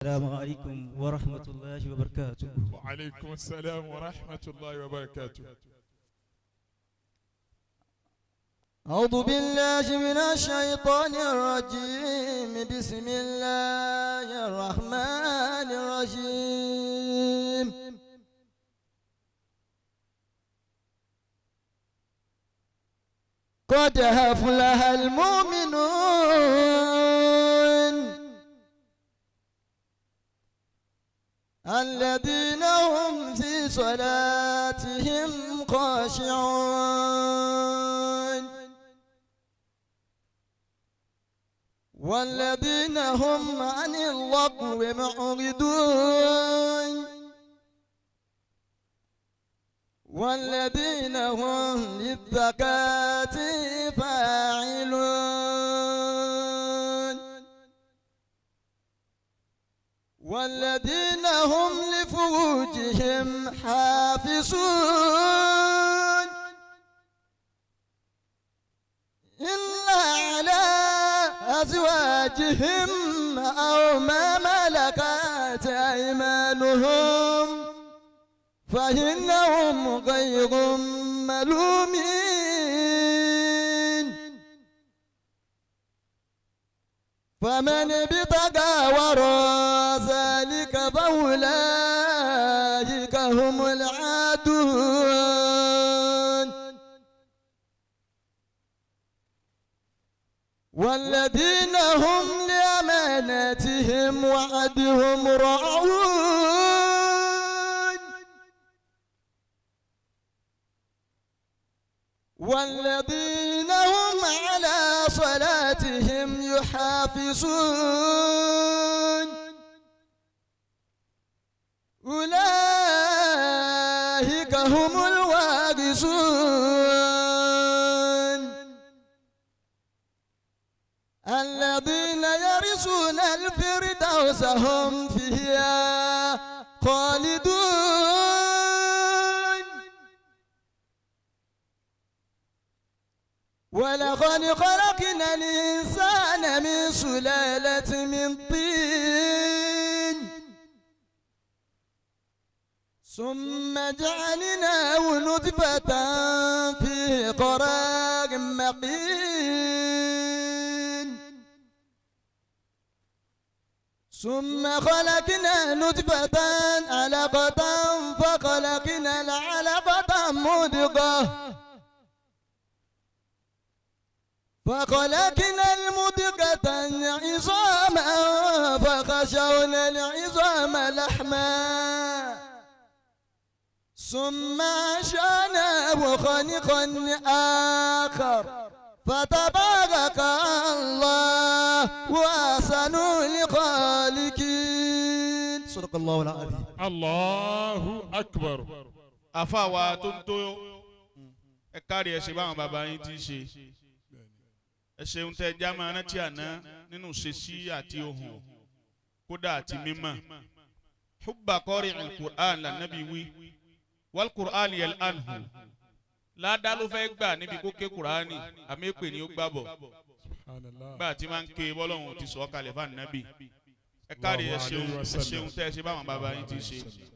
السلام عليكم ورحمة الله وبركاته. وعليكم السلام ورحمة الله وبركاته. أعوذ بالله من الشيطان الرجيم. بسم الله الرحمن الرحيم. قد أفلح المؤمنون الذين هم في صلاتهم خاشعون والذين هم عن اللغو معرضون والذين هم للزكاة فاعلون والذين هم لفروجهم حافظون إلا على أزواجهم أو ما ملكت أيمانهم فإنهم غير ملومين فمن ابتغى وراء ذلك فأولئك هم العادون والذين هم لأماناتهم وعدهم راعون والذين هم على صلاتهم يحافظون أولئك هم الوارثون الذين يرثون الفردوس هم فيها خالدون ولقد خلقنا الإنسان من سلالة من طين ثم جعلناه نطفة في قرار مكين ثم خلقنا نطفة علقة فخلقنا العلقة مضغة فخلقنا المضغة عظاما فخشونا العظام لحما ثم أنشأناه خلقا آخر فتبارك الله وأحسن الخالقين. صدق الله العظيم. الله أكبر. àfàwà tó ń tó ẹ kárí ẹ ṣe báwọn bàbá yín ti ṣe ẹ ṣeun tẹ já máa rántí àná nínú ṣèṣì àti ohùn kódà àti mímọ́ hubba qari al-Qur'an lànàbí wí wal Qur'an yẹl anhu ládàá ló fẹ́ gbà níbi kó ké Qur'ani àmì èpè ni ó gbàbọ̀ gbà tí máa ń ké bọ́lọ́hún ti sọ̀ kalẹ̀ fún ànábì ẹ kárí ẹ ṣeun tẹ ṣe báwọn bàbá yín ti ṣe.